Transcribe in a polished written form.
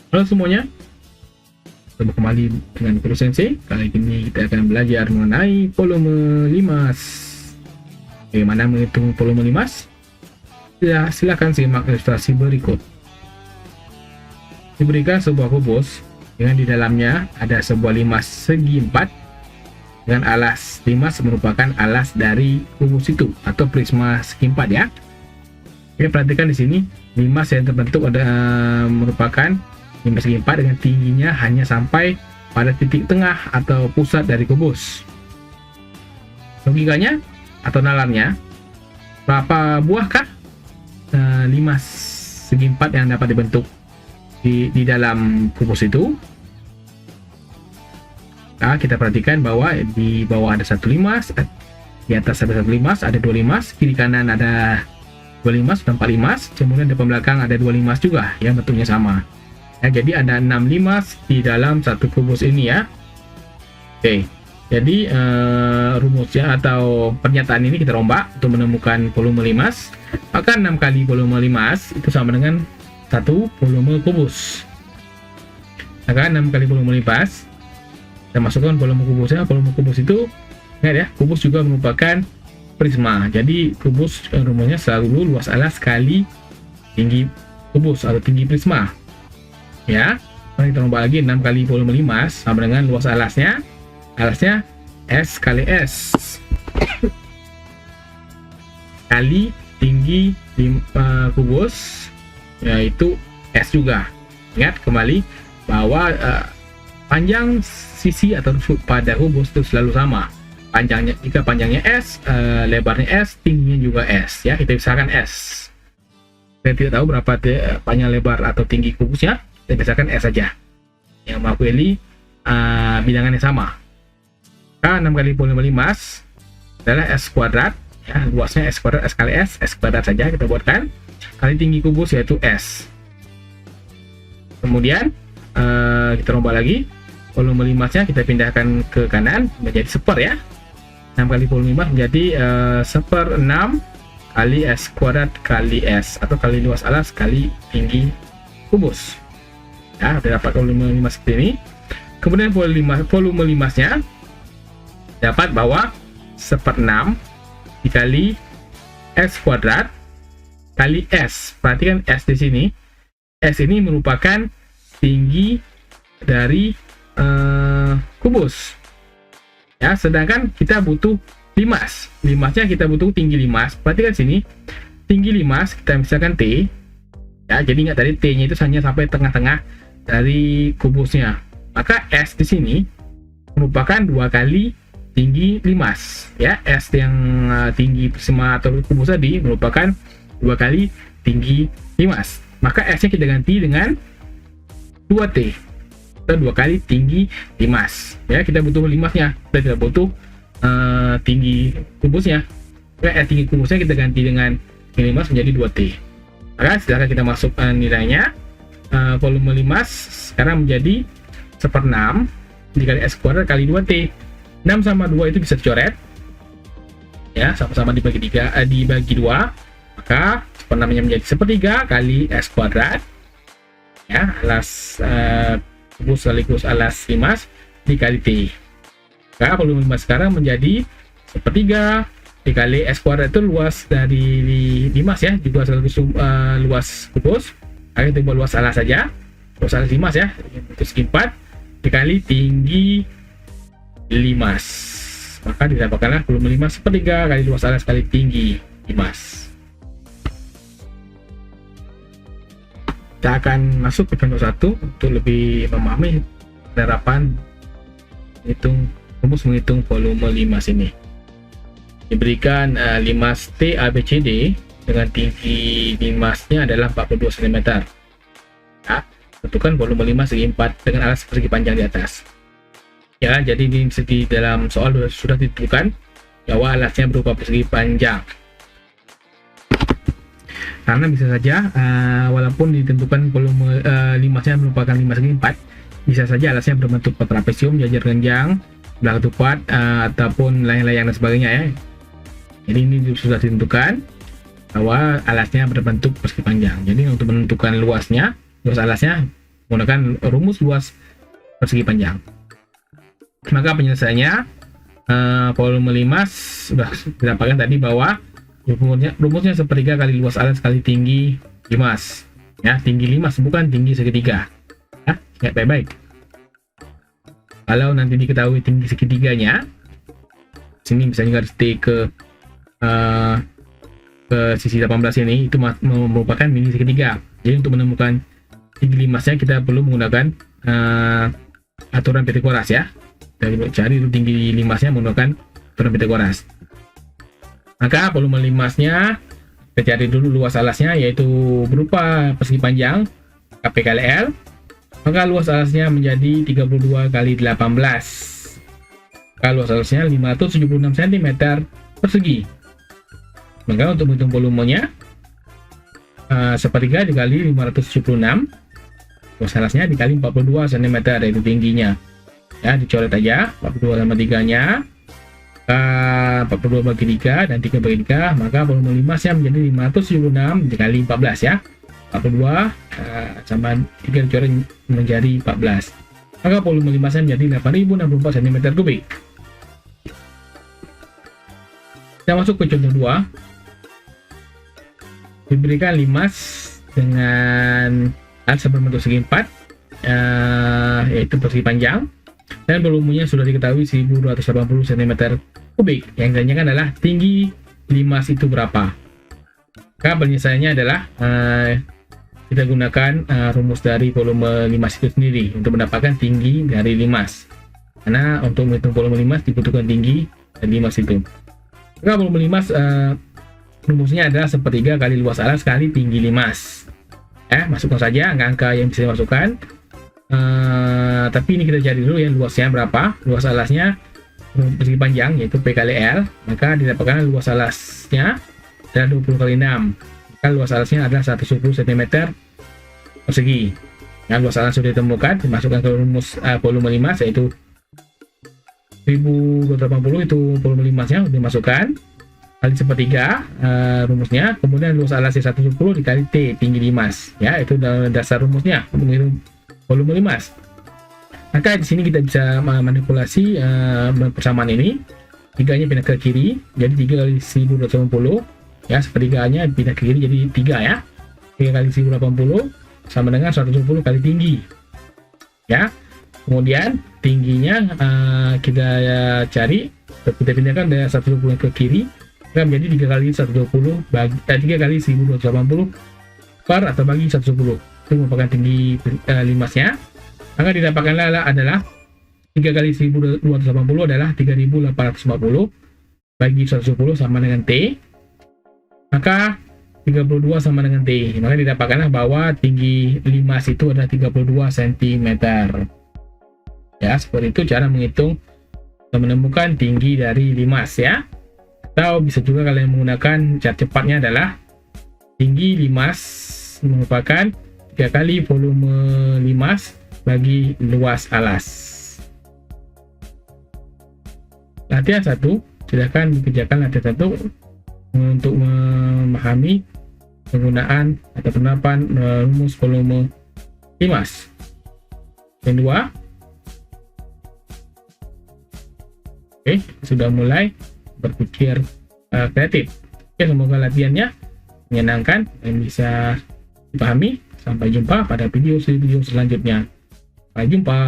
Halo semuanya, bertemu kembali dengan Guru Sensei. Kali ini kita akan belajar mengenai volume limas. Bagaimana menghitung volume limas? Ya, silakan simak ilustrasi berikut. Diberikan sebuah kubus dengan di dalamnya ada sebuah limas segi 4 dengan alas. Limas merupakan alas dari kubus itu atau prisma segi 4 ya. Oke, perhatikan di sini limas yang terbentuk merupakan limas segi 4 dengan tingginya hanya sampai pada titik tengah atau pusat dari kubus. Logikanya atau nalarnya, berapa buahkah limas segi 4 yang dapat dibentuk di dalam kubus itu? Nah, kita perhatikan bahwa di bawah ada satu limas, di atas ada satu limas, ada dua limas, kiri kanan ada dua limas, ada 4 limas, kemudian di depan belakang ada dua limas juga yang bentuknya sama. Ya, jadi ada 6 limas di dalam satu kubus ini ya. Oke, jadi rumusnya atau pernyataan ini kita rombak untuk menemukan volume limas. Maka 6 kali volume limas itu sama dengan satu volume kubus. Maka 6 kali volume limas, kita masukkan volume kubusnya. Volume kubus itu, ingat ya, kubus juga merupakan prisma. Jadi kubus rumusnya selalu luas alas kali tinggi kubus atau tinggi prisma. Ya, kita rombak lagi 6 kali volume limas sama dengan luas alasnya S kali S kali tinggi kubus, yaitu S juga. Ingat kembali bahwa panjang sisi atau pada kubus itu selalu sama. Panjangnya, jika panjangnya S, lebarnya S, tingginya juga S ya. Kita pisahkan S. Saya tidak tahu berapa panjang, lebar atau tinggi kubusnya. Kita pisahkan S saja yang mewakili bilangan yang sama. Maka 6 kali volume limas adalah S kuadrat ya, luasnya S kuadrat, S kali S kuadrat saja kita buatkan, kali tinggi kubus yaitu S. Kemudian kita rombak lagi volume limasnya, kita pindahkan ke kanan menjadi seper ya. 6 kali volume limas menjadi seper 6 kali S kuadrat kali S atau kali luas alas kali tinggi kubus. Ya, sudah dapat volume limas seperti ini. Kemudian volume limasnya dapat bahwa 1/6 dikali S kuadrat kali S. Perhatikan S di sini. S ini merupakan tinggi dari kubus. Ya, sedangkan kita butuh limas. Limasnya kita butuh tinggi limas. Perhatikan sini. Tinggi limas kita misalkan T. Ya, jadi ingat tadi T-nya itu hanya sampai tengah-tengah dari kubusnya. Maka S di sini merupakan 2 kali tinggi limas ya. S yang tinggi prisma atau kubus tadi merupakan 2 kali tinggi limas. Maka S nya kita ganti dengan 2T atau 2 kali tinggi limas ya. Kita butuh limasnya, kita tidak butuh tinggi kubusnya. Maka S tinggi kubusnya kita ganti dengan tinggi limas menjadi 2T. Maka silahkan kita masukkan nilainya. Volume limas sekarang menjadi 1/6 dikali S kuadrat kali 2T. 6 sama 2 itu bisa dicoret ya, sama-sama dibagi 2, maka 1/6 menjadi 1/3 kali S kuadrat ya, alas kubus sekaligus alas limas dikali T. Maka volume limas sekarang menjadi 1/3 dikali S kuadrat itu luas dari limas ya, juga sekaligus luas kubus. Kita buat luas alas saja, luas alas limas ya, itu segi 4 dikali tinggi limas, maka didapatkanlah volume limas 1/3 kali luas alas kali tinggi limas. Kita akan masuk ke contoh 1 untuk lebih memahami penerapan rumus menghitung volume limas ini. Diberikan limas T ABCD dengan tinggi limasnya adalah 42 cm. Ya, tentukan volume limas segi 4 dengan alas persegi panjang di atas. Ya, jadi di dalam soal sudah ditentukan bahwa alasnya berupa persegi panjang. Karena bisa saja walaupun ditentukan volume limasnya merupakan limas segi 4, bisa saja alasnya berbentuk trapesium, jajar genjang, belah ketupat ataupun layang-layang dan sebagainya ya. Jadi ini sudah ditentukan bahwa alasnya berbentuk persegi panjang. Jadi untuk menentukan luas alasnya menggunakan rumus luas persegi panjang. Maka penyelesaiannya, volume limas sudah didapatkan tadi bahwa rumusnya sepertiga kali luas alas kali tinggi limas. Ya, tinggi limas bukan tinggi segitiga. Ya, ingat baik-baik. Kalau nanti diketahui tinggi segitiganya, sini misalnya garis T ke sisi 18 ini, itu merupakan mini segitiga. Jadi untuk menemukan tinggi limasnya kita perlu menggunakan aturan Pythagoras ya. Kita cari tinggi limasnya menggunakan aturan Pythagoras. Maka volume limasnya kita cari dulu luas alasnya, yaitu berupa persegi panjang KP kali L. Maka luas alasnya menjadi 32 kali 18. Maka luas alasnya 576 cm persegi. Maka untuk menghitung volumenya, sepertiga dikali 576, luas alasnya dikali 42 cm, yaitu tingginya. Ya, dicoret aja 42 sama 3-nya. 42 bagi 3 dan 3 bagi 3, maka volume limasnya menjadi 576 dikali 14 ya. 42 sama 3 dicoret menjadi 14. Maka volume limasnya menjadi 8064 cm3. Kita masuk ke contoh 2. Diberikan limas dengan alat berbentuk segi 4, yaitu persegi panjang, dan volumenya sudah diketahui 1280 cm3. Yang ditanyakan adalah tinggi limas itu berapa. Maka penyelesaiannya adalah kita gunakan rumus dari volume limas itu sendiri untuk mendapatkan tinggi dari limas. Karena untuk menghitung volume limas dibutuhkan tinggi dari limas itu. Maka volume limas rumusnya adalah sepertiga kali luas alas kali tinggi limas. Masukkan saja angka-angka yang bisa dimasukkan. Tapi ini kita cari dulu ya luasnya berapa. Luas alasnya persegi panjang yaitu P kali L, maka didapatkan luas alasnya adalah 20 kali 6. Maka luas alasnya adalah 110 cm persegi. Nah, luas alas sudah ditemukan, dimasukkan ke rumus volume limas yaitu 1280, itu volume limasnya dimasukkan kali sepertiga rumusnya, kemudian luas alasnya 110 dikali T tinggi limas ya, itu dasar rumusnya untuk menghitung volume limas. Maka di sini kita bisa manipulasi persamaan ini. 3-nya pindah ke kiri, jadi 3 kali 1280 ya, sepertiganya pindah ke kiri jadi 3 ya. 3 kali 1080 sama dengan 170 kali tinggi ya. Kemudian tingginya kita cari, kita pindahkan dari 170 ke kiri, maka menjadi 3 kali 120 bagi 3 kali 1280 per atau bagi 110. Itu merupakan tinggi limasnya. Maka didapatkanlah adalah 3 kali 1280 adalah 3840 bagi 110 sama dengan T. Maka 32 sama dengan T. Maka didapatkanlah bahwa tinggi limas itu adalah 32 cm. Ya, seperti itu cara menghitung dan menemukan tinggi dari limas ya. Atau bisa juga kalian menggunakan cara cepatnya adalah tinggi limas merupakan 3 kali volume limas bagi luas alas. Latihan 1, silakan dikerjakan latihan 1 untuk memahami penggunaan atau penerapan rumus volume limas. Yang 2, sudah mulai berpikir kreatif. Semoga latihannya menyenangkan dan bisa dipahami. Sampai jumpa pada video selanjutnya. Sampai jumpa.